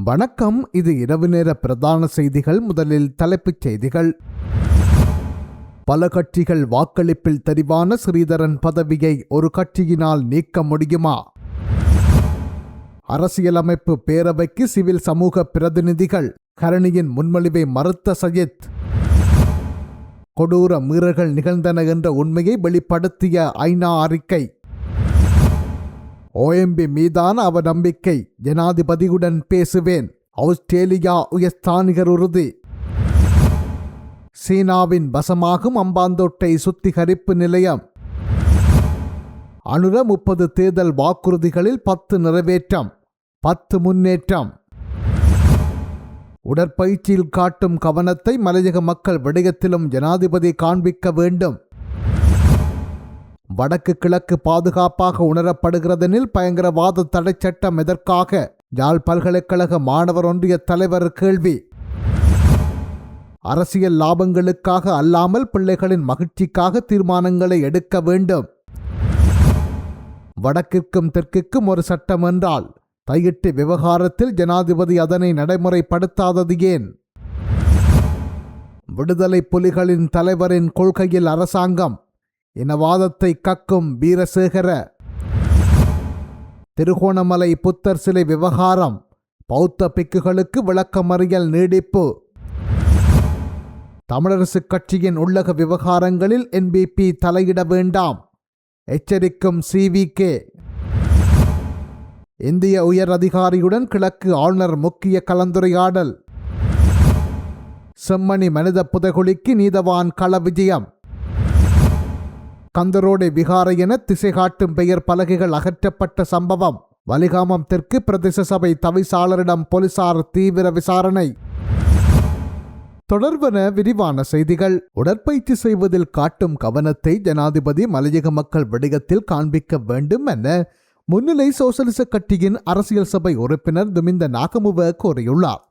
வணக்கம். இது இரவு நேர பிரதான செய்திகள். முதலில் தலைப்புச் செய்திகள். பல கட்சிகள் வாக்களிப்பில் தெரிவான ஸ்ரீதரன் பதவியை ஒரு கட்சியினால் நீக்க முடியுமா? அரசியலமைப்பு பேரவைக்கு சிவில் சமூக பிரதிநிதிகள், கரணியின் முன்மொழிவை மறுத்த சஜித். கொடூர மீறல்கள் நிகழ்ந்தன என்ற உண்மையை வெளிப்படுத்திய ஐநா அறிக்கை. OMB மீதான அவநம்பிக்கை, ஜனாதிபதியுடன் பேசுவேன், ஆஸ்திரேலியா உயர்ஸ்தானிகர் உறுதி. சீனாவின் வசமாகும் அம்பாந்தோட்டை சுத்திகரிப்பு நிலையம். அனுர 30 தேர்தல் வாக்குறுதிகளில் 10 நிறைவேற்றம், 10 முன்னேற்றம். உடற்பயிற்சியில் காட்டும் கவனத்தை மலையக மக்கள் விடயத்திலும் ஜனாதிபதி காண்பிக்க வேண்டும். வடக்கு கிழக்கு பாதுகாப்பாக உணரப்படுகிறதெனில் பயங்கரவாத தடை சட்டம் எதற்காக? யாழ் பல்கலைக்கழக மாணவர் ஒன்றிய தலைவர் கேள்வி. அரசியல் லாபங்களுக்காக அல்லாமல் பிள்ளைகளின் மகிழ்ச்சிக்காக தீர்மானங்களை எடுக்க வேண்டும். வடக்கிற்கும் தெற்கிற்கும் ஒரு சட்டம் என்றால் தையிட்டு விவகாரத்தில் ஜனாதிபதி அதனை நடைமுறைப்படுத்தாதது ஏன்? விடுதலை புலிகளின் தலைவரின் கொள்கையில் அரசாங்கம், இனவாதத்தை கக்கும் வீரசேகர. திருகோணமலை புத்தர் சிலை விவகாரம், பௌத்த பிக்குகளுக்கு விளக்கமறியல் நீடிப்பு. தமிழரசுக் கட்சியின் உள்ளக விவகாரங்களில் NBP தலையிட வேண்டாம், எச்சரிக்கும் CVK. இந்திய உயர் அதிகாரியுடன் கிழக்கு ஆளுநர் முக்கிய கலந்துரையாடல். செம்மணி மனித புதைகுழிக்கு நீதவான் கள விஜயம். கந்தரோடை விகார என திசை காட்டும் பெயர் பலகைகள் அகற்றப்பட்ட சம்பவம். வலிகாமம் தெற்கு பிரதேச சபை தவிசாளரிடம் போலீசார் தீவிர விசாரணை. தொடர்பன விரிவான செய்திகள். உடற்பயிற்சி செய்வதில் காட்டும் கவனத்தை ஜனாதிபதி மலையக மக்கள் விடயத்தில் காண்பிக்க வேண்டும் என முன்னிலை சோசலிச கட்சியின் அரசியல் சபை உறுப்பினர் துமிந்த நாகமுவ கோரியுள்ளார்.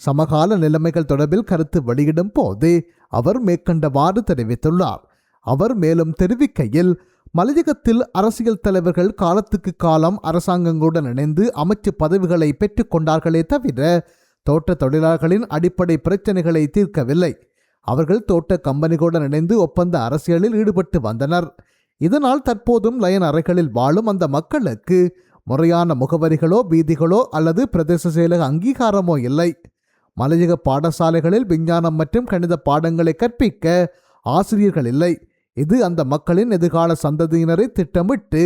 சமகால நிலைமைகள் தொடர்பில் கருத்து வெளியிடும் போது அவர் மேற்கண்டவாறு தெரிவித்துள்ளார். அவர் மேலும் தெரிவிக்கையில், மலையகத்தில் அரசியல் தலைவர்கள் காலத்துக்கு காலம் அரசாங்கங்களுடன் இணைந்து அமைச்சு பதவிகளை பெற்றுக் கொண்டார்களே தவிர தோட்ட தொழிலாளர்களின் அடிப்படை பிரச்சனைகளை தீர்க்கவில்லை. அவர்கள் தோட்ட கம்பெனிகளுடன் இணைந்து ஒப்பந்த அரசியலில் ஈடுபட்டு வந்தனர். இதனால் தற்போதும் லயன் அறைகளில் வாழும் அந்த மக்களுக்கு முறையான முகவரிகளோ வீதிகளோ அல்லது பிரதேச செயலக அங்கீகாரமோ இல்லை. மலையக பாடசாலைகளில் விஞ்ஞானம் மற்றும் கணித பாடங்களை கற்பிக்க ஆசிரியர்கள் இல்லை. இது அந்த மக்களின் எதிர்கால சந்ததியினரை திட்டமிட்டு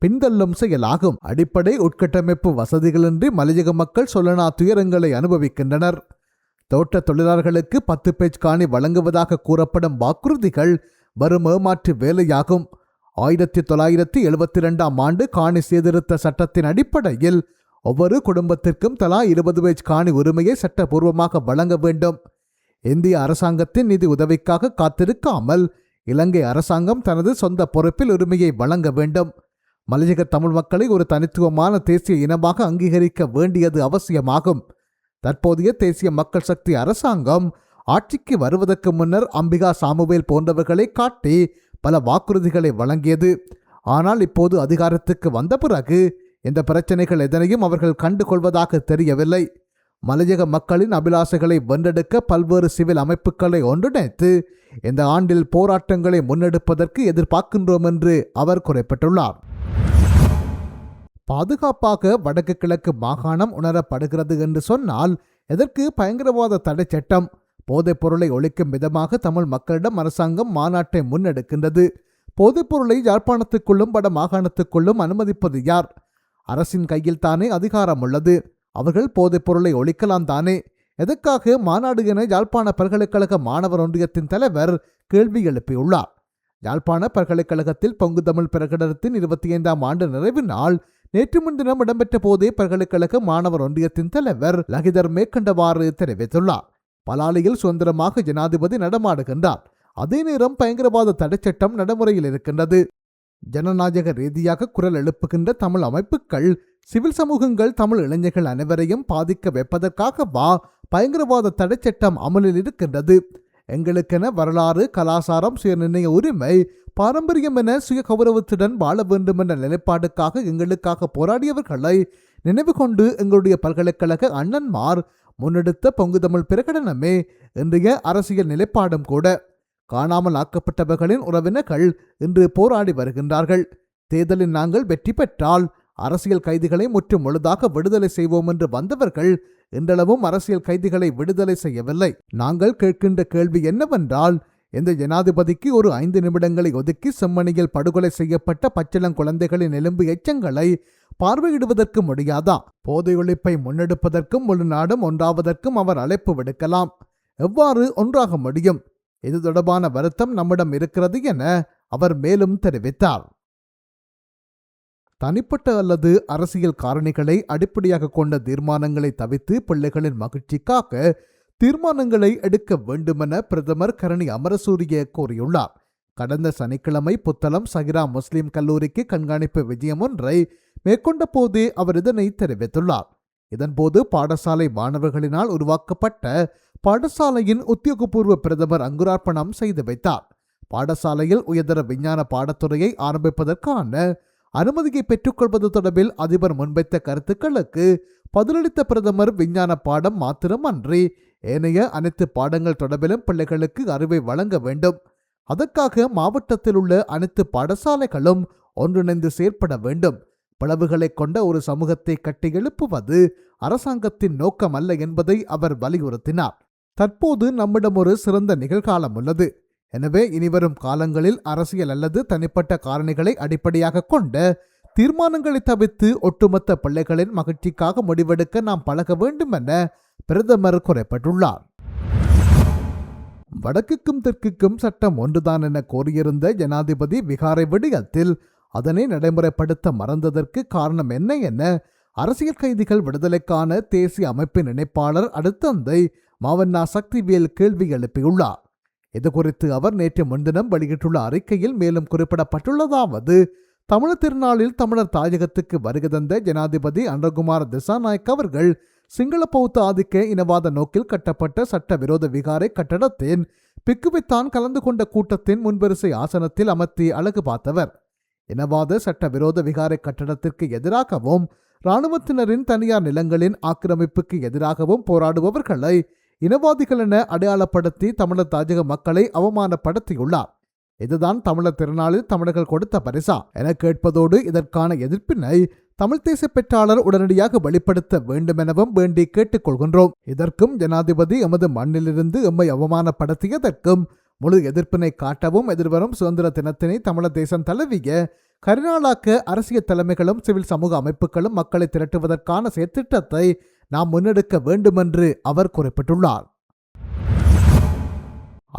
பின்தள்ளும் செயலாகும். அடிப்படை உட்கட்டமைப்பு வசதிகளின்றி மலையக மக்கள் சொல்லனா துயரங்களை அனுபவிக்கின்றனர். தோட்ட தொழிலாளர்களுக்கு 10 பேஜ் காணி வழங்குவதாக கூறப்படும் வாக்குறுதிகள் வரும் ஏமாற்று வேலையாகும். 1972ஆம் ஆண்டு காணி சீர்திருத்த சட்டத்தின் அடிப்படையில் ஒவ்வொரு குடும்பத்திற்கும் தலா 20 பேஜ் காணி உரிமையை சட்டபூர்வமாக வழங்க வேண்டும். இந்திய அரசாங்கத்தின் நிதி உதவிக்காக காத்திருக்காமல் இலங்கை அரசாங்கம் தனது சொந்த பொறுப்பில் உரிமையை வழங்க வேண்டும். மலையக தமிழ் மக்களை ஒரு தனித்துவமான தேசிய இனமாக அங்கீகரிக்க வேண்டியது அவசியமாகும். தற்போதைய தேசிய மக்கள் சக்தி அரசாங்கம் ஆட்சிக்கு வருவதற்கு முன்னர் அம்பிகா சாமுவேல் போன்றவர்களை காட்டி பல வாக்குறுதிகளை வழங்கியது. ஆனால் இப்போது அதிகாரத்துக்கு வந்த பிறகு இந்த பிரச்சனைகள் எதனையும் அவர்கள் கண்டுகொள்வதாக தெரியவில்லை. மலையக மக்களின் அபிலாசைகளை வென்றெடுக்க பல்வேறு சிவில் அமைப்புகளை ஒன்றிணைத்து இந்த ஆண்டில் போராட்டங்களை முன்னெடுப்பதற்கு எதிர்பார்க்கின்றோம் என்று அவர் குறிப்பிட்டுள்ளார். பாதுகாப்பாக வடக்கு கிழக்கு மாகாணம் உணரப்படுகிறது என்று சொன்னால் எதற்கு பயங்கரவாத தடை சட்டம்? போதைப் பொருளை ஒழிக்கும் விதமாக தமிழ் மக்களிடம் அரசாங்கம் மாநாட்டை முன்னெடுக்கின்றது. போதைப் பொருளை யாழ்ப்பாணத்துக்குள்ளும் வட மாகாணத்துக்குள்ளும் அனுமதிப்பது யார்? அரசின் கையில் தானே அதிகாரம் உள்ளது. அவர்கள் போதைப் பொருளை ஒழிக்கலாம் தானே? எதற்காக மாநாடு என யாழ்ப்பாண பல்கலைக்கழக மாணவர் ஒன்றியத்தின் தலைவர் கேள்வி எழுப்பியுள்ளார். யாழ்ப்பாண பல்கலைக்கழகத்தில் பொங்கு தமிழ் பிரகடனத்தின் 25ஆம் ஆண்டு நிறைவு நாள் நேற்று முன்தினம் இடம்பெற்ற போதே பல்கலைக்கழக மாணவர் ஒன்றியத்தின் தலைவர் லகிதர் மேற்கண்டவாறு தெரிவித்துள்ளார். பலாலியில் சுதந்திரமாக ஜனாதிபதி நடமாடுகின்றார். அதே நேரம் பயங்கரவாத தடை சட்டம் நடைமுறையில் இருக்கின்றது. ஜனநாயக ரீதியாக குரல் எழுப்புகின்ற தமிழ் அமைப்புகள், சிவில் சமூகங்கள் தமிழ் இளைஞர்கள் அனைவரையும் பாதிக்க வைப்பதற்காகவா பயங்கரவாத தடை சட்டம் அமலில் இருக்கின்றது? எங்களுக்கென வரலாறு, கலாசாரம், சுயநிர்ணய உரிமை பாரம்பரியம் என சுய கௌரவத்துடன் வாழ வேண்டும் என்ற நிலைப்பாடுக்காக எங்களுக்காக போராடியவர்களை நினைவு கொண்டு எங்களுடைய பல்கலைக்கழக அண்ணன்மார் முன்னெடுத்த பொங்கு தமிழ் பிரகடனமே இன்றைய அரசியல் நிலைப்பாடும் கூட. காணாமல் ஆக்கப்பட்டவர்களின் உறவினர்கள் இன்று போராடி வருகின்றார்கள். தேர்தலில் நாங்கள் வெற்றி பெற்றால் அரசியல் கைதிகளை முற்று முழுதாக விடுதலை செய்வோம் என்று வந்தவர்கள் இன்றளவும் அரசியல் கைதிகளை விடுதலை செய்யவில்லை. நாங்கள் கேட்கின்ற கேள்வி என்னவென்றால், இந்த ஜனாதிபதிக்கு ஒரு 5 நிமிடங்களை ஒதுக்கி செம்மணியில் படுகொலை செய்யப்பட்ட பச்சிளம் குழந்தைகளின் எலும்பு எச்சங்களை பார்வையிடுவதற்கு முடியாதா? போதை ஒழிப்பை முன்னெடுப்பதற்கும் முழு நாடும் ஒன்றாவதற்கும் அவர் அழைப்பு விடுக்கலாம். எவ்வாறு ஒன்றாக முடியும்? இது தொடர்பான வருத்தம் நம்மிடம் இருக்கிறது என அவர் மேலும் தெரிவித்தார். தனிப்பட்ட அல்லது அரசியல் காரணிகளை அடிப்படையாக கொண்ட தீர்மானங்களை தவிர்த்து பிள்ளைகளின் மகிழ்ச்சிக்காக தீர்மானங்களை எடுக்க வேண்டுமென பிரதமர் கரணி அமரசூரிய கூறியுள்ளார். கடந்த சனிக்கிழமை புத்தளம் சகிரா முஸ்லிம் கல்லூரிக்கு கண்காணிப்பு விஜயம் ஒன்றை மேற்கொண்ட போதே அவர் இதனை தெரிவித்துள்ளார். இதன்போது பாடசாலை மாணவர்களினால் உருவாக்கப்பட்ட பாடசாலையின் உத்தியோகபூர்வ பிரதமர் அங்குரார்ப்பணம் செய்து வைத்தார். பாடசாலையில் உயர்தர விஞ்ஞான பாடத்துறையை ஆரம்பிப்பதற்கான அனுமதியை பெற்றுக்கொள்வது தொடர்பில் அதிபர் முன்வைத்த கருத்துக்களுக்கு பதிலளித்த பிரதமர் விஞ்ஞான பாடம் மாத்திரமன்றி ஏனைய அனைத்து பாடங்கள் தொடர்பிலும் பிள்ளைகளுக்கு அறிவை வழங்க வேண்டும். அதற்காக மாவட்டத்தில் உள்ள அனைத்து பாடசாலைகளும் ஒன்றிணைந்து செயற்பட வேண்டும். பிளவுகளை கொண்ட ஒரு சமூகத்தை கட்டி எழுப்புவது அரசாங்கத்தின் நோக்கம் அல்ல என்பதை அவர் வலியுறுத்தினார். தற்போது நம்மிடம் ஒரு சிறந்த நிகழ்காலம் உள்ளது. எனவே இனிவரும் காலங்களில் அரசியல் அல்லது தனிப்பட்ட காரணிகளை அடிப்படையாக கொண்ட தீர்மானங்களை தவிர்த்து ஒட்டுமொத்த பிள்ளைகளின் மகிழ்ச்சிக்காக முடிவெடுக்க நாம் பழக வேண்டும் என பிரதமர் குறிப்பிட்டுள்ளார். வடக்குக்கும் தெற்குக்கும் சட்டம் ஒன்றுதான் என கோரியிருந்த ஜனாதிபதி விகாரை விடயத்தில் அதனை நடைமுறைப்படுத்த மறந்ததற்கு காரணம் என்ன என அரசியல் கைதிகள் விடுதலைக்கான தேசிய அமைப்பின் இணைப்பாளர் அடுத்தந்தை மாவண்ணா சக்திவேல் கேள்வி எழுப்பியுள்ளார். இதுகுறித்து அவர் நேற்று முன்தினம் வெளியிட்டுள்ள அறிக்கையில் மேலும் குறிப்பிடப்பட்டுள்ளதாவது: தமிழர் திருநாளில் தமிழர் தாயகத்துக்கு வருகை தந்த ஜனாதிபதி அனுரகுமார திசாநாயக்க அவர்கள் சிங்கள பௌத்த ஆதிக்க இனவாத நோக்கில் கட்டப்பட்ட சட்டவிரோத விகாரை கட்டடத்தின் பிக்குவித்தான் கலந்து கொண்ட கூட்டத்தின் முன்வரிசை ஆசனத்தில் அமர்த்தி அழகு பார்த்தவர். இனவாத சட்டவிரோத விகாரை கட்டடத்திற்கு எதிராகவும் இராணுவத்தினரின் தனியார் நிலங்களின் ஆக்கிரமிப்புக்கு எதிராகவும் போராடுபவர்களை இனவாதிகள் என அடையாளப்படுத்தி தமிழர் தாயக மக்களை அவமானப்படுத்தியுள்ளார். இதுதான் தமிழர் திருநாளில் தமிழர்கள் கொடுத்த பரிசா என கேட்பதோடு இதற்கான எதிர்ப்பினை தமிழ் தேச பெற்றாளர் உடனடியாக வெளிப்படுத்த வேண்டும் எனவும் வேண்டி கேட்டுக்கொள்கின்றோம். இதற்கும் ஜனாதிபதி எமது மண்ணிலிருந்து எம்மை அவமானப்படுத்தியதற்கும் முழு எதிர்ப்பினை காட்டவும் எதிர்வரும் சுதந்திர தினத்தினை தமிழர் தேசம் தழுவிய கரிநாளாக்க அரசியல் தலைமைகளும் சிவில் சமூக அமைப்புகளும் மக்களை திரட்டுவதற்கான செயற்திட்டத்தை நாம் முன்னெடுக்க வேண்டுமென்று அவர் குறிப்பிட்டுள்ளார்.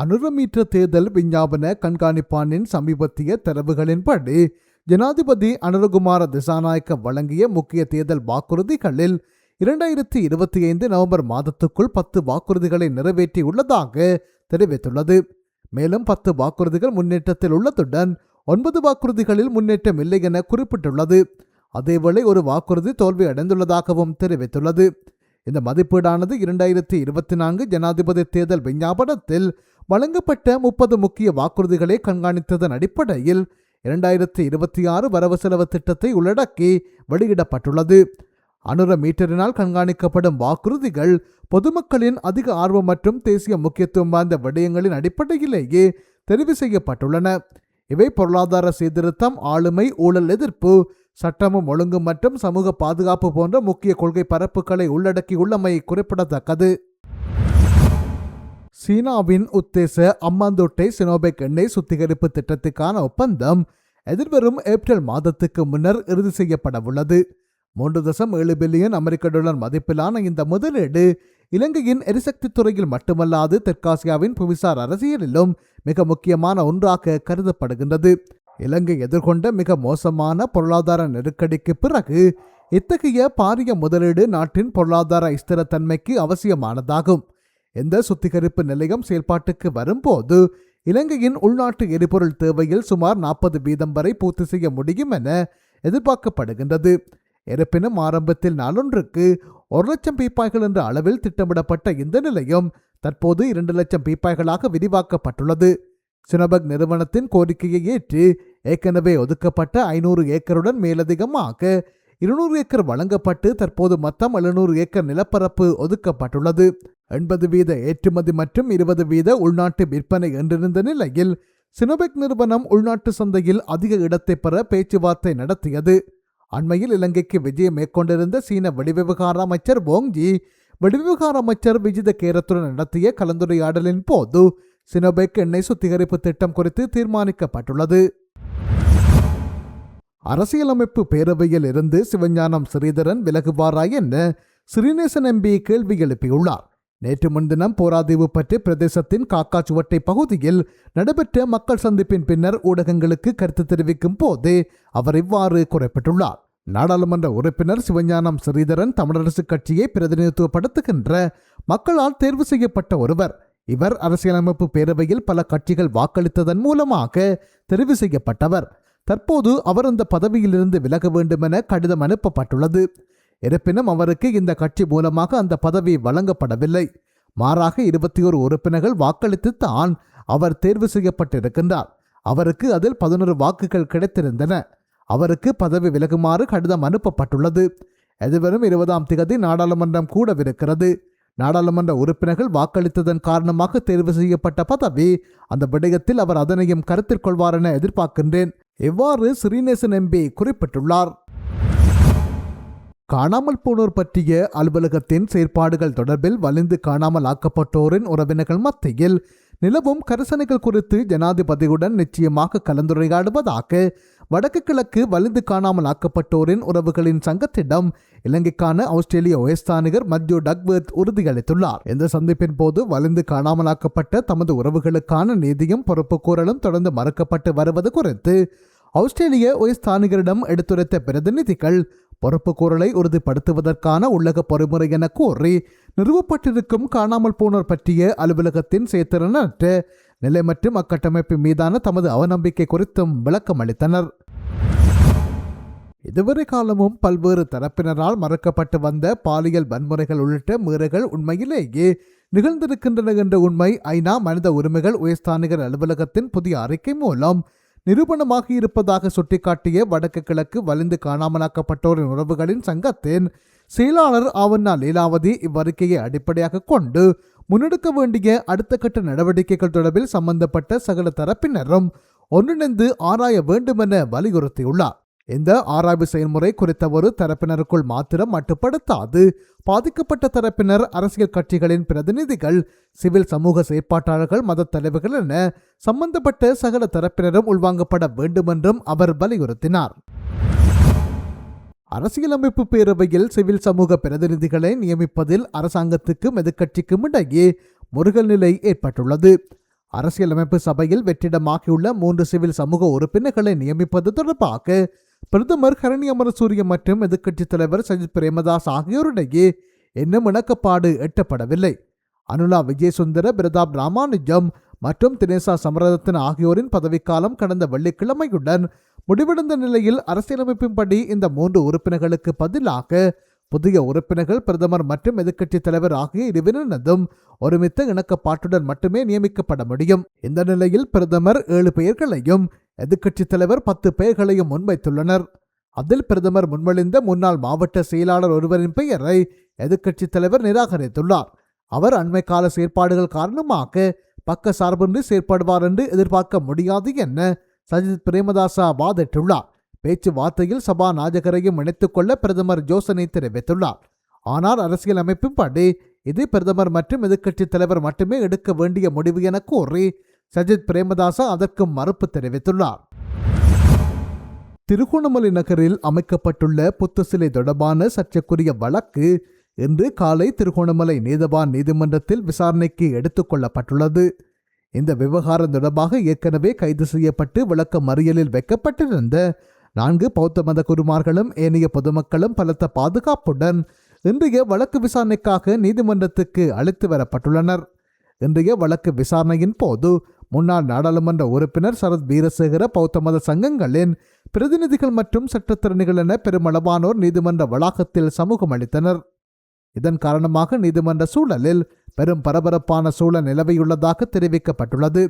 அனுரமீற்ற தேர்தல் விஞ்ஞாபன கண்காணிப்பானின் சமீபத்திய தரவுகளின்படி ஜனாதிபதி அனுரகுமார திசாநாயக்க வழங்கிய முக்கிய தேர்தல் வாக்குறுதிகளில் 2025 நவம்பர் மாதத்துக்குள் 10 வாக்குறுதிகளை நிறைவேற்றியுள்ளதாக தெரிவித்துள்ளது. மேலும் 10 வாக்குறுதிகள் முன்னேற்றத்தில் உள்ளதுடன் 9 வாக்குறுதிகளில் முன்னேற்றம் இல்லை என குறிப்பிட்டுள்ளது. அதேவேளை ஒரு வாக்குறுதி தோல்வி அடைந்துள்ளதாகவும் தெரிவித்துள்ளது. இந்த மதிப்பீடானது 2024 ஜனாதிபதி தேர்தல் விஞ்ஞாபனத்தில் வழங்கப்பட்ட 30 முக்கிய வாக்குறுதிகளை கண்காணித்ததன் அடிப்படையில் 2026 வரவு செலவு திட்டத்தை உள்ளடக்கி வெளியிடப்பட்டுள்ளது. அனுர மீட்டரினால் கண்காணிக்கப்படும் வாக்குறுதிகள் பொதுமக்களின் அதிக ஆர்வம் மற்றும் தேசிய முக்கியத்துவம் வாய்ந்த விடயங்களின் அடிப்படையிலேயே தெரிவு செய்யப்பட்டுள்ளன. இவை பொருளாதார சீர்திருத்தம், ஆளுமை, ஊழல் எதிர்ப்பு, சட்டமும் ஒழுங்கு மற்றும் சமூக பாதுகாப்பு போன்ற முக்கிய கொள்கை பரப்புகளை உள்ளடக்கியுள்ளமை குறிப்பிடத்தக்கது. சீனாவின் உத்தேச அம்மாந்தோட்டை சினோபெக் எண்ணெய் சுத்திகரிப்பு திட்டத்துக்கான ஒப்பந்தம் எதிர்வரும் ஏப்ரல் மாதத்துக்கு முன்னர் இறுதி செய்யப்படவுள்ளது. 3.7 பில்லியன் அமெரிக்க டாலர் மதிப்பிலான இந்த முதலீடு இலங்கையின் எரிசக்தி துறையில் மட்டுமல்லாது தெற்காசியாவின் புவிசார் அரசியலிலும் மிக முக்கியமான ஒன்றாக கருதப்படுகின்றது. இலங்கை எதிர்கொண்ட மிக மோசமான பொருளாதார நெருக்கடிக்கு பிறகு இத்தகைய பாரிய முதலீடு நாட்டின் பொருளாதார ஸ்திரத்தன்மைக்கு அவசியமானதாகும். இந்த சுத்திகரிப்பு நிலையம் செயல்பாட்டுக்கு வரும்போது இலங்கையின் உள்நாட்டு எரிபொருள் தேவையில் சுமார் 40% வரை பூர்த்தி செய்ய முடியும் என எதிர்பார்க்கப்படுகின்றது. இருப்பினும் ஆரம்பத்தில் நாளொன்றுக்கு 1 லட்சம் பீப்பாய்கள் என்ற அளவில் திட்டமிடப்பட்ட இந்த நிலையம் தற்போது 2 லட்சம் பீப்பாய்களாக விரிவாக்கப்பட்டுள்ளது. சினோபெக் நிறுவனத்தின் கோரிக்கையை ஏற்று ஏற்கனவே ஒதுக்கப்பட்ட 500 ஏக்கருடன் மேலதிகமாக 200 ஏக்கர் வழங்கப்பட்டு தற்போது மொத்தம் 700 ஏக்கர் நிலப்பரப்பு ஒதுக்கப்பட்டுள்ளது. 80 வீத ஏற்றுமதி மற்றும் 20 வீத உள்நாட்டு விற்பனை என்றிருந்த நிலையில் சினோபெக் நிறுவனம் உள்நாட்டு சந்தையில் அதிக இடத்தை பெற பேச்சுவார்த்தை நடத்தியது. அண்மையில் இலங்கைக்கு விஜயம் மேற்கொண்டிருந்த சீன வெளிவிவகார அமைச்சர் வோங்ஜி வெளிவிவகார அமைச்சர் விஜித கேரத்துடன் நடத்திய கலந்துரையாடலின் போது சினோபெக் எண்ணெய் சுத்திகரிப்பு திட்டம் குறித்து தீர்மானிக்கப்பட்டுள்ளது. அரசியலமைப்பு பேரவையில் இருந்து சிவஞானம் ஸ்ரீதரன் விலகுவாரா என ஸ்ரீநேசன் எம்பி கேள்வி எழுப்பியுள்ளார். நேற்று முன்தினம் போராதீவு பற்றி பிரதேசத்தின் காக்காச்சுவட்டை பகுதியில் நடைபெற்ற மக்கள் சந்திப்பின் பின்னர் ஊடகங்களுக்கு கருத்து தெரிவிக்கும் போது அவர் இவ்வாறு குறிப்பிட்டுள்ளார். நாடாளுமன்ற உறுப்பினர் சிவஞானம் ஸ்ரீதரன் தமிழரசு கட்சியை பிரதிநிதித்துவப்படுத்துகின்ற மக்களால் தேர்வு செய்யப்பட்ட ஒருவர். இவர் அரசியலமைப்பு பேரவையில் பல கட்சிகள் வாக்களித்ததன் மூலமாக தெரிவு செய்யப்பட்டவர். தற்போது அவர் அந்த பதவியிலிருந்து விலக வேண்டும் என கடிதம் அனுப்பப்பட்டுள்ளது. இருப்பினும் அவருக்கு இந்த கட்சி மூலமாக அந்த பதவி வழங்கப்படவில்லை. மாறாக 21 உறுப்பினர்கள் வாக்களித்து தான் அவர் தேர்வு செய்யப்பட்டிருக்கின்றார். அவருக்கு அதில் 11 வாக்குகள் கிடைத்திருந்தன. அவருக்கு பதவி விலகுமாறு கடிதம் அனுப்பப்பட்டுள்ளது. எதிர்வரும் 20ஆம் தேதி நாடாளுமன்றம் கூடவிருக்கிறது. நாடாளுமன்ற உறுப்பினர்கள் வாக்களித்ததன் காரணமாக தேர்வு செய்யப்பட்ட பதவி. அந்த விடயத்தில் அவர் அதனையும் கருத்தில் கொள்வார் என எதிர்பார்க்கின்றேன். இவ்வாறு ஸ்ரீநேசன் எம்பி குறிப்பிட்டுள்ளார். காணாமல் போனோர் பற்றிய அலுவலகத்தின் செயற்பாடுகள் தொடர்பில் வலிந்து காணாமல் ஆக்கப்பட்டோரின் உறவினர்கள் மத்தியில் நிலவும் கரிசனைகள் குறித்து ஜனாதிபதியுடன் நிச்சயமாக கலந்துரையாடுவதாக வடக்கு கிழக்கு வலிந்து காணாமல் ஆக்கப்பட்டோரின் உறவுகளின் சங்கத்திடம் இலங்கைக்கான ஆஸ்திரேலிய உயர்ஸ்தானிகர் மத்யூ டக்வர்த் உறுதியளித்துள்ளார். இந்த சந்திப்பின் போது வலிந்து காணாமலாக்கப்பட்ட தமது உறவுகளுக்கான நீதியும் பொறுப்புக்கூறலும் தொடர்ந்து மறுக்கப்பட்டு வருவது குறித்து ஆஸ்திரேலிய உயர்ஸ்தானிகரிடம் எடுத்துரைத்த பிரதிநிதிகள் பொறுப்புக்கூறலை உறுதிப்படுத்துவதற்கான உள்ளக பொறிமுறை என கூறி நிறுவப்பட்டிருக்கும் காணாமல் போனோர் பற்றிய அலுவலகத்தின் செயற்திறனற்ற நிலை மற்றும் அக்கட்டமைப்பு மீதான தமது அவநம்பிக்கை குறித்தும் விளக்கம் அளித்தனர். இதுவரை காலமும் பல்வேறு தரப்பினரால் மறுக்கப்பட்டு வந்த பாலியல் வன்முறைகள் உள்ளிட்ட மீறல்கள் உண்மையிலேயே நிகழ்ந்திருக்கின்றன என்ற உண்மை ஐநா மனித உரிமைகள் உயர்ஸ்தானிகர் அலுவலகத்தின் புதிய அறிக்கை மூலம் நிரூபணமாகி இருப்பதாக சுட்டிக்காட்டிய வடக்கு கிழக்கு வலிந்து காணாமலாக்கப்பட்டோரின் உறவுகளின் சங்கத்தின் செயலாளர் ஆவண்ணா லீலாவதி இவ்வறிக்கையை அடிப்படையாக கொண்டு முன்னெடுக்க வேண்டிய அடுத்த கட்ட நடவடிக்கைகள் தொடர்பில் சம்பந்தப்பட்ட சகல தரப்பினரும் ஒன்றிணைந்து ஆராய வேண்டும் என வலியுறுத்தியுள்ளார். இந்த ஆராய்வு செயல்முறை குறித்த ஒரு தரப்பினருக்குள் மாத்திரம் மட்டுப்படுத்தாது பாதிக்கப்பட்ட தரப்பினர், அரசியல் கட்சிகளின் பிரதிநிதிகள், சிவில் சமூக செயற்பாட்டாளர்கள், மத தலைவர்கள் என சம்பந்தப்பட்ட சகல தரப்பினரும் உள்வாங்கப்பட வேண்டும் என்றும் அவர் வலியுறுத்தினார். அரசியலமைப்பு பேரவையில் சிவில் சமூக பிரதிநிதிகளை நியமிப்பதில் அரசாங்கத்துக்கும் எதிர்க்கட்சிக்கும் இடையே முருகல் நிலை ஏற்பட்டுள்ளது. அரசியலமைப்பு சபையில் வெற்றிடமாகியுள்ள 3 சிவில் சமூக உறுப்பினர்களை நியமிப்பது தொடர்பாக பிரதமர் ஹரணி அமரசூரிய மற்றும் எதிர்க்கட்சித் தலைவர் சஜித் பிரேமதாஸ் ஆகியோரிடையே இன்னும் இணக்கப்பாடு எட்டப்படவில்லை. அனுலா விஜயசுந்தர, பிரதாப் ராமானுஜம் மற்றும் தினேசா சமரதத்தன் ஆகியோரின் பதவிக்காலம் கடந்த வெள்ளிக்கிழமையுடன் முடிவடைந்த நிலையில் அரசியலமைப்பின்படி இந்த 3 உறுப்பினர்களுக்கு பதிலாக புதிய உறுப்பினர்கள் பிரதமர் மற்றும் எதிர்க்கட்சித் தலைவர் ஆகிய இருவரினதும் ஒருமித்த இணக்கப்பாட்டுடன் மட்டுமே நியமிக்கப்பட முடியும். இந்த நிலையில் பிரதமர் 7 பெயர்களையும் எதிர்க்கட்சித் தலைவர் 10 பெயர்களையும் முன்வைத்துள்ளனர். அதில் பிரதமர் முன்மொழிந்த முன்னாள் மாவட்ட செயலாளர் ஒருவரின் பெயரை எதிர்க்கட்சித் தலைவர் நிராகரித்துள்ளார். அவர் அண்மை கால செயற்பாடுகள் காரணமாக பக்க சார்பின்றி செயற்படுவார் என்று எதிர்பார்க்க முடியாது என சஜித் பிரேமதாசா வாதிட்டுள்ளார். பேச்சுவார்த்தையில் சபாநாயகரையும் இணைத்துக் கொள்ள பிரதமர் யோசனை தெரிவித்துள்ளார். ஆனால் அரசியல் அமைப்பின்படி இது பிரதமர் மற்றும் எதிர்க்கட்சித் தலைவர் மட்டுமே எடுக்க வேண்டிய முடிவு என கூறி சஜித் பிரேமதாசா அதற்கு மறுப்பு தெரிவித்துள்ளார். திருகோணமலை நகரில் அமைக்கப்பட்டுள்ள புத்த சிலை தொடர்பான சர்ச்சைக்குரிய வழக்கு இன்று காலை திருகோணமலை நீதவான் நீதிமன்றத்தில் விசாரணைக்கு எடுத்துக் கொள்ளப்பட்டுள்ளது. இந்த விவகாரம் தொடர்பாக ஏற்கனவே கைது செய்யப்பட்டு விளக்க மறியலில் வைக்கப்பட்டிருந்த 4 பௌத்த மத குருமார்களும் ஏனைய பொதுமக்களும் பலத்த பாதுகாப்புடன் இன்றைய வழக்கு விசாரணைக்காக நீதிமன்றத்துக்கு அழைத்து வரப்பட்டுள்ளனர். இன்றைய வழக்கு விசாரணையின் போது முன்னாள் நாடாளுமன்ற உறுப்பினர் சரத் வீரசேகர, பௌத்த மத சங்கங்களின் பிரதிநிதிகள் மற்றும் சட்டத்திறனிகள் என பெருமளவானோர் நீதிமன்ற வளாகத்தில் சமூகம் அளித்தனர். இதன் காரணமாக நீதிமன்ற சூழலில் பெரும் பரபரப்பான சூழல் நிலவியுள்ளதாக தெரிவிக்கப்பட்டுள்ளது.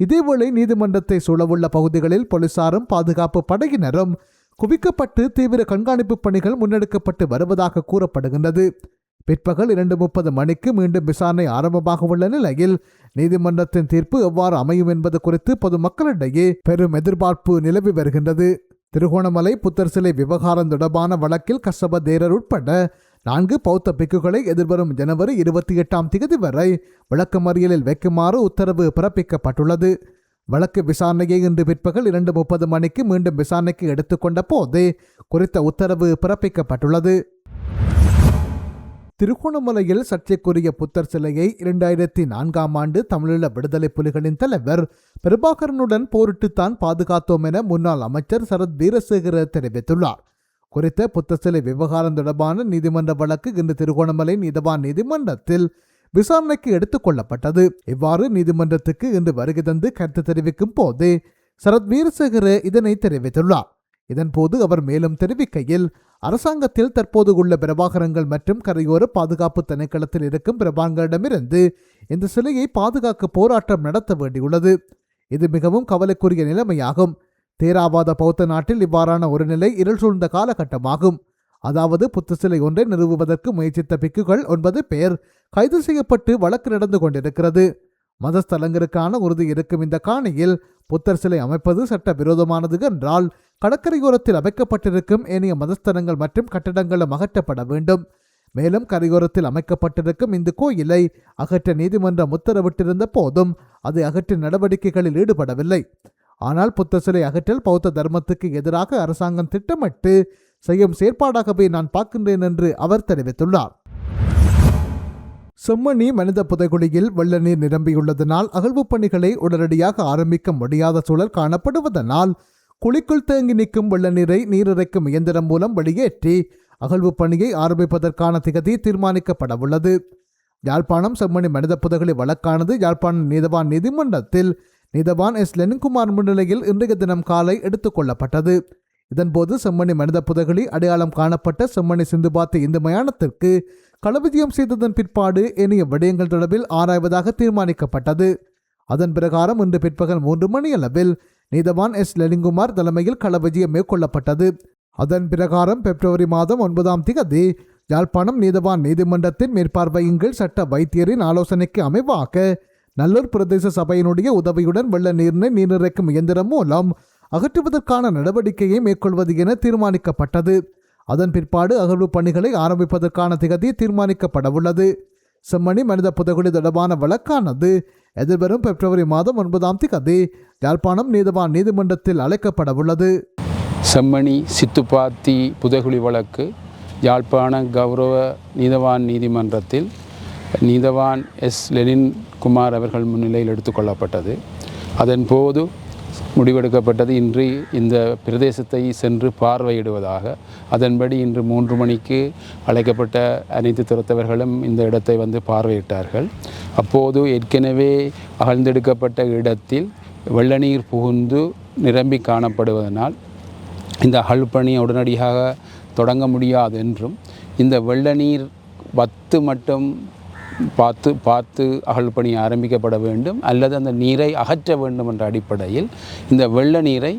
இதேவேளை நீதிமன்றத்தை சூழவுள்ள பகுதிகளில் போலீசாரும் பாதுகாப்பு படையினரும் குவிக்கப்பட்டு தீவிர கண்காணிப்பு பணிகள் முன்னெடுக்கப்பட்டு வருவதாக கூறப்படுகின்றது. பிற்பகல் 2:30 மணிக்கு மீண்டும் விசாரணை ஆரம்பமாக உள்ள நிலையில் நீதிமன்றத்தின் தீர்ப்பு எவ்வாறு அமையும் என்பது குறித்து பொதுமக்களிடையே பெரும் எதிர்பார்ப்பு நிலவி வருகின்றது. திருகோணமலை புத்தர் சிலை விவகாரம் தொடர்பான வழக்கில் கசப தேரர் உட்பட 4 பௌத்த பிக்குகளை எதிர்வரும் ஜனவரி 28 வரை விளக்கமறியலில் வைக்குமாறு உத்தரவு பிறப்பிக்கப்பட்டுள்ளது. வழக்கு விசாரணையை இன்று பிற்பகல் 2:30 மணிக்கு மீண்டும் விசாரணைக்கு எடுத்துக்கொண்ட போதே குறித்த உத்தரவு பிறப்பிக்கப்பட்டுள்ளது. திருகோணமலையில் சர்ச்சைக்குரிய புத்தர் சிலையை 2004ஆம் ஆண்டு தமிழீழ விடுதலை புலிகளின் தலைவர் பிரபாகரனுடன் போரிட்டுத்தான் பாதுகாத்தோம் என முன்னாள் அமைச்சர் சரத் வீரசேகர தெரிவித்துள்ளார். குறித்த புத்தர் சிலை விவகாரம் தொடர்பான நீதிமன்ற வழக்கு இன்று திருகோணமலை நீதவான் நீதிமன்றத்தில் விசாரணைக்கு எடுத்துக் கொள்ளப்பட்டது. இவ்வாறு நீதிமன்றத்துக்கு இன்று வருகை தந்து கருத்து தெரிவிக்கும் போதே சரத் வீரசேகர இதனை தெரிவித்துள்ளார். இதன்போது அவர் மேலும் தெரிவிக்கையில், அரசாங்கத்தில் தற்போது உள்ள பிரபாகரங்கள் மற்றும் கரையோர பாதுகாப்பு திணைக்களத்தில் இருக்கும் பிரபாகரனிடமிருந்து இந்த சிலையை பாதுகாக்க போராட்டம் நடத்த வேண்டியுள்ளது. இது மிகவும் கவலைக்குரிய நிலைமையாகும். தேராவாத பௌத்த நாட்டில் இவ்வாறான ஒரு நிலை இருள் சூழ்ந்த காலகட்டமாகும். அதாவது புத்த சிலை ஒன்றை நிறுவுவதற்கு முயற்சித்த பிக்குகள் 9 பேர் கைது செய்யப்பட்டு வழக்கு நடந்து கொண்டிருக்கிறது. மதஸ்தலங்களுக்கான உறுதி இருக்கும் இந்த காணியில் புத்தர் சிலை அமைப்பது சட்ட விரோதமானது என்றால் கடற்கரையோரத்தில் அமைக்கப்பட்டிருக்கும் ஏனைய மதஸ்தலங்கள் மற்றும் கட்டடங்களும் அகற்றப்பட வேண்டும். மேலும் கரையோரத்தில் அமைக்கப்பட்டிருக்கும் இந்த கோயிலை அகற்ற நீதிமன்றம் உத்தரவிட்டிருந்த போதும் அதை அகற்றும் நடவடிக்கைகளில் ஈடுபடவில்லை. ஆனால் புத்த சிலை அகற்றல் பௌத்த தர்மத்துக்கு எதிராக அரசாங்கம் திட்டமிட்டு செய்யும் செயற்பாடாகவே நான் பார்க்கின்றேன் என்று அவர் தெரிவித்துள்ளார். செம்மணி மனித புதைகுழியில் வெள்ள நீர் நிரம்பியுள்ளதனால் அகழ்வு பணிகளை உடனடியாக ஆரம்பிக்க முடியாத சூழல் காணப்படுவதனால் குழிக்குள் தேங்கி நிற்கும் வெள்ள நீரை நீரிறைக்கும் இயந்திரம் மூலம் வெளியேற்றி அகழ்வு பணியை ஆரம்பிப்பதற்கான திகதி தீர்மானிக்கப்படவுள்ளது. யாழ்ப்பாணம் செம்மணி மனித புதைகுழி வழக்கானது யாழ்ப்பாணம் நீதவான் நீதிமன்றத்தில் நீதவான் எஸ் லெனின்குமார் முன்னிலையில் இன்றைய தினம் காலை எடுத்துக் கொள்ளப்பட்டது. இதன்போது செம்மணி மனித புதைகுழி அடையாளம் காணப்பட்ட செம்மணி சிந்துபாத்து இந்து மயானத்திற்கு களவிஜயம் செய்ததன் பிற்பாடு ஏனைய விடயங்கள் தொடர்பில் ஆராய்வதாக தீர்மானிக்கப்பட்டது. அதன் பிரகாரம் இன்று பிற்பகல் 3 மணியளவில் நீதவான் எஸ் லெனின்குமார் தலைமையில் களவிஜயம் மேற்கொள்ளப்பட்டது. அதன் பிரகாரம் பிப்ரவரி மாதம் 9ஆம் தேதி யாழ்ப்பாணம் நீதவான் நீதிமன்றத்தின் மேற்பார்வையின் கீழ் சட்ட வைத்தியரின் ஆலோசனைக்கு அமைவாக நல்லூர் பிரதேச சபையினுடைய உதவியுடன் வெள்ள நீரினை நீரிறைக்கும் இயந்திரம் மூலம் அகற்றுவதற்கான நடவடிக்கையை மேற்கொள்வது என தீர்மானிக்கப்பட்டது. அதன் பிற்பாடு அகழ்வு பணிகளை ஆரம்பிப்பதற்கான திகதி தீர்மானிக்கப்படவுள்ளது. செம்மணி மனித புதைகுழி தொடர்பான வழக்கானது எதிர்வரும் பிப்ரவரி மாதம் 9ஆம் தேதி யாழ்ப்பாணம் நீதவான் நீதிமன்றத்தில் அழைக்கப்படவுள்ளது. செம்மணி சித்துப்பாத்தி புதைகுழி வழக்கு யாழ்ப்பாண கௌரவ நீதவான் நீதிமன்றத்தில் நீதவான் எஸ் லெனின்குமார் அவர்கள் முன்னிலையில் எடுத்துக்கொள்ளப்பட்டது. அதன் போது முடிவெடுக்கப்பட்டது இன்று இந்த பிரதேசத்தை சென்று பார்வையிடுவதாக. அதன்படி இன்று 3 மணிக்கு அழைக்கப்பட்ட அனைத்து துறத்தவர்களும் இந்த இடத்தை வந்து பார்வையிட்டார்கள். அப்போது ஏற்கனவே அகழ்ந்தெடுக்கப்பட்ட இடத்தில் வெள்ள நீர் புகுந்து நிரம்பி காணப்படுவதனால் இந்த அகழ்பணி உடனடியாக தொடங்க முடியாது என்றும் இந்த வெள்ள நீர் வத்து மட்டும் பார்த்து அகழ்பணி ஆரம்பிக்கப்பட வேண்டும் அல்லது அந்த நீரை அகற்ற வேண்டும் என்ற அடிப்படையில் இந்த வெள்ள நீரை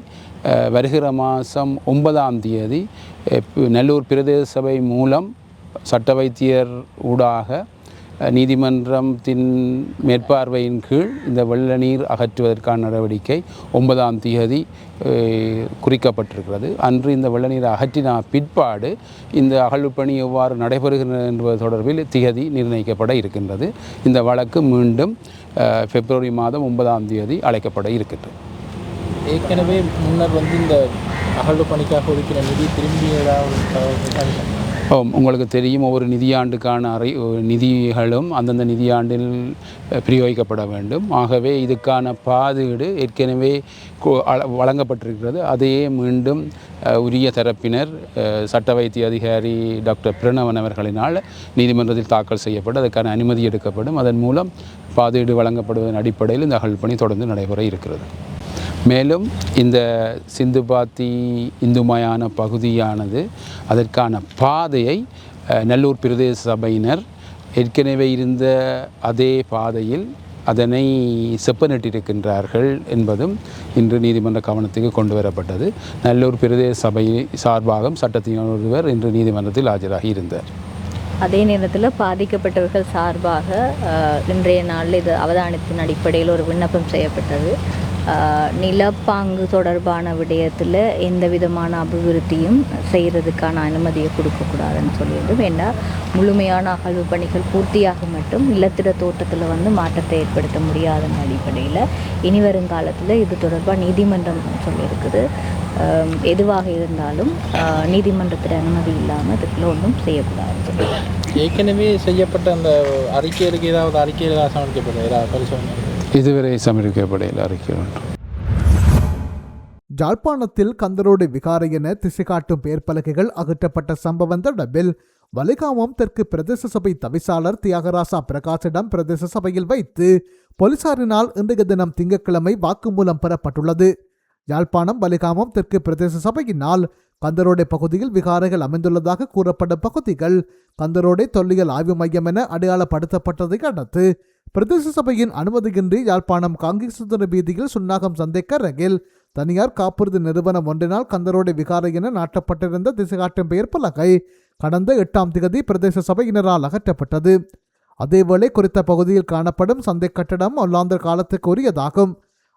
வருகிற மாதம் 9ஆம் தேதி நல்லூர் பிரதேச சபை மூலம் சட்ட வைத்தியர் ஊடாக நீதிமன்றத்தின் மேற்பார்வையின் கீழ் இந்த வெள்ள நீர் அகற்றுவதற்கான நடவடிக்கை 9ஆம் தேதி குறிக்கப்பட்டிருக்கிறது. அன்று இந்த வெள்ள நீரை அகற்றின பிற்பாடு இந்த அகழ்வு பணி எவ்வாறு நடைபெறுகிறது என்பது தொடர்பில் திகதி நிர்ணயிக்கப்பட இருக்கின்றது. இந்த வழக்கு மீண்டும் பிப்ரவரி மாதம் 9ஆம் தேதி அழைக்கப்பட இருக்கின்றது. ஏற்கனவே முன்னர் இந்த அகழ்வு பணிக்காக ஒதுக்கிற நிதி திரும்பி உங்களுக்கு தெரியும், ஒவ்வொரு நிதியாண்டுக்கான நிதிகளும் அந்தந்த நிதியாண்டில் பிரயோகிக்கப்பட வேண்டும். ஆகவே இதுக்கான பாதீடு ஏற்கனவே வழங்கப்பட்டிருக்கிறது. அதையே மீண்டும் உரிய தரப்பினர் சட்ட வைத்திய அதிகாரி டாக்டர் பிரணவன் அவர்களினால் நீதிமன்றத்தில் தாக்கல் செய்யப்பட்டு அதற்கான அனுமதி எடுக்கப்படும். அதன் மூலம் பாதீடு வழங்கப்படுவதன் அடிப்படையில் இந்த அகழ்பணி தொடர்ந்து நடைபெற இருக்கிறது. மேலும் இந்த சிந்துபாத்தி இந்துமயான பகுதியானது அதற்கான பாதையை நல்லூர் பிரதேச சபையினர் ஏற்கனவே இருந்த அதே பாதையில் அதனை செப்பனிட்டிருக்கின்றார்கள் என்பதும் இன்று நீதிமன்ற கவனத்துக்கு கொண்டு வரப்பட்டது. நல்லூர் பிரதேச சபை சார்பாக சட்டத்தின் ஒருவர் இன்று நீதிமன்றத்தில் ஆஜராகி இருந்தார். அதே நேரத்தில் பாதிக்கப்பட்டவர்கள் சார்பாக இன்றைய நாளில் இது அவதானத்தின் அடிப்படையில் ஒரு விண்ணப்பம் செய்யப்பட்டது. நிலப்பாங்கு தொடர்பான விடயத்தில் எந்த விதமான அபிவிருத்தியும் செய்கிறதுக்கான அனுமதியை கொடுக்கக்கூடாதுன்னு சொல்லியிருந்தோம். ஏன்னா முழுமையான அகழ்வு பணிகள் பூர்த்தியாக மட்டும் நிலத்திட தோட்டத்தில் மாற்றத்தை ஏற்படுத்த முடியாத அடிப்படையில் இனி வருங்காலத்தில் இது தொடர்பாக நீதிமன்றம் சொல்லியிருக்குது. எதுவாக இருந்தாலும் நீதிமன்றத்தில் அனுமதி இல்லாமல் இதுக்குள்ள ஒன்றும் செய்யக்கூடாது. ஏற்கனவே செய்யப்பட்ட அந்த அறிக்கைகளுக்கு ஏதாவது அறிக்கையில் சமர்ப்பிக்கப்பட்ட ஏதாவது பரிசோதனை இதுவரை சமர்ப்பிக்கப்படையில் அறிக்கை உண்டு. ஜாழ்ப்பாணத்தில் கந்தரோடு விகாரை என திசை காட்டும் பெயர் பலகைகள் அகற்றப்பட்ட சம்பவம் தொடர்பில் வலிகாமம் தெற்கு பிரதேச சபை தவிசாளர் தியாகராசா பிரகாசிடம் பிரதேச சபையில் வைத்து போலீசாரினால் இன்றைய தினம் திங்கட்கிழமை வாக்குமூலம் பெறப்பட்டுள்ளது. யாழ்ப்பாணம் வலிகாமம் தெற்கு பிரதேச சபையினால் கந்தரோடை பகுதியில் விகாரைகள் அமைந்துள்ளதாக கூறப்படும் பகுதிகள் கந்தரோடை தொல்லியல் ஆய்வு மையம் என அடையாளப்படுத்தப்பட்டதை அடுத்து பிரதேச சபையின் அனுமதியின்றி யாழ்ப்பாணம் காங்கேசதுர வீதியில் சுன்னாகம் சந்தைக்கு அருகில் தனியார் காப்புறுதி நிறுவனம் ஒன்றினால் கந்தரோடை விகாரை என நாட்டப்பட்டிருந்த திசைகாட்டும் பெயர் பலகை கடந்த 8ஆம் தேதி பிரதேச சபையினரால் அகற்றப்பட்டது. அதேவேளை குறித்த பகுதியில் காணப்படும் சந்தை கட்டடம் ஒல்லாந்தர் காலத்துக்கு உரியதாகும்.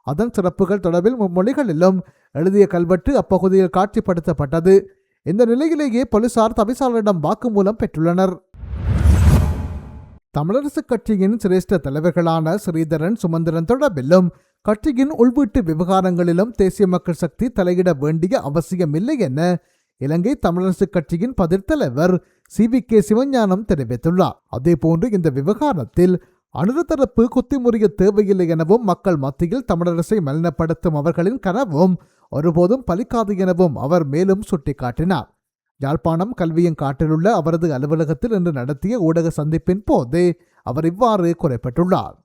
அதன் சிறப்புகள் தொடர்பில் மும்மொழிகளிலும் எழுதிய கல்வெட்டு அப்பகுதியில் காட்சிப்படுத்தப்பட்டது. இந்த நிலையிலேயே போலீசார் தவிசாளரிடம் வாக்குமூலம் பெற்றுள்ளனர். தமிழரசு கட்சியின் சிரேஷ்ட தலைவர்களான ஸ்ரீதரன் சுமந்திரன் தொடர்பிலும் கட்சியின் உள்வீட்டு விவகாரங்களிலும் தேசிய மக்கள் சக்தி தலையிட வேண்டிய அவசியமில்லை என இலங்கை தமிழரசு கட்சியின் பதிர்த்தலைவர் CVK சிவஞானம் தெரிவித்துள்ளார். அதேபோன்று இந்த விவகாரத்தில் அனுரத்தரப்பு குத்திமுறிய தேவையில்லை எனவும் மக்கள் மத்தியில் தமிழரசை மலினப்படுத்தும் அவர்களின் கனவும் ஒருபோதும் பலிக்காது எனவும் அவர் மேலும் சுட்டிக்காட்டினார். யாழ்ப்பாணம் கல்வியங்காட்டிலுள்ள அவரது அலுவலகத்தில் இன்று நடத்திய ஊடக சந்திப்பின் போது அவர் இவ்வாறு குறிப்பிட்டுள்ளார்.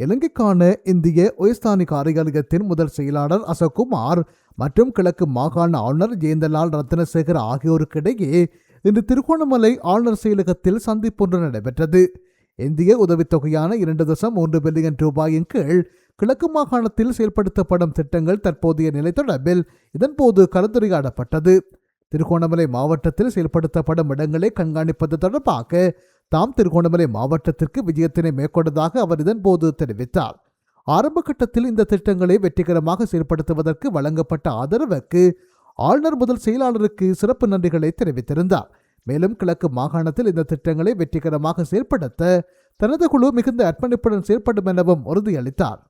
இலங்கைக்கான இந்திய உயர்ஸ்தானி காரியாலயத்தின் முதல் செயலாளர் அசோக்குமார் மற்றும் கிழக்கு மாகாண ஆளுநர் ஜெயந்தலால் ரத்னசேகர் ஆகியோருக்கிடையே இன்று திருகோணமலை ஆளுநர் செயலகத்தில் சந்திப்பொன்று நடைபெற்றது. இந்திய உதவித்தொகையான 2.3 பில்லியன் ரூபாயின் கீழ் கிழக்கு மாகாணத்தில் செயல்படுத்தப்படும் திட்டங்கள் தற்போதைய நிலை தொடர்பில் இதன்போது கலந்துரையாடப்பட்டது. திருகோணமலை மாவட்டத்தில் செயல்படுத்தப்படும் இடங்களை கண்காணிப்பது தொடர்பாக தாம் திருகோணமலை மாவட்டத்திற்கு விஜயத்தினை மேற்கொண்டதாக அவர் இதன்போது தெரிவித்தார். ஆரம்ப கட்டத்தில் இந்த திட்டங்களை வெற்றிகரமாக செயல்படுத்துவதற்கு வழங்கப்பட்ட ஆதரவுக்கு ஆளுநர் முதல் செயலாளருக்கு சிறப்பு நன்றிகளை தெரிவித்திருந்தார். மேலும் கிழக்கு மாகாணத்தில் இந்த திட்டங்களை வெற்றிகரமாக செயல்படுத்த தனது குழு மிகுந்த அர்ப்பணிப்புடன் செயல்படும் எனவும் உறுதியளித்தார்.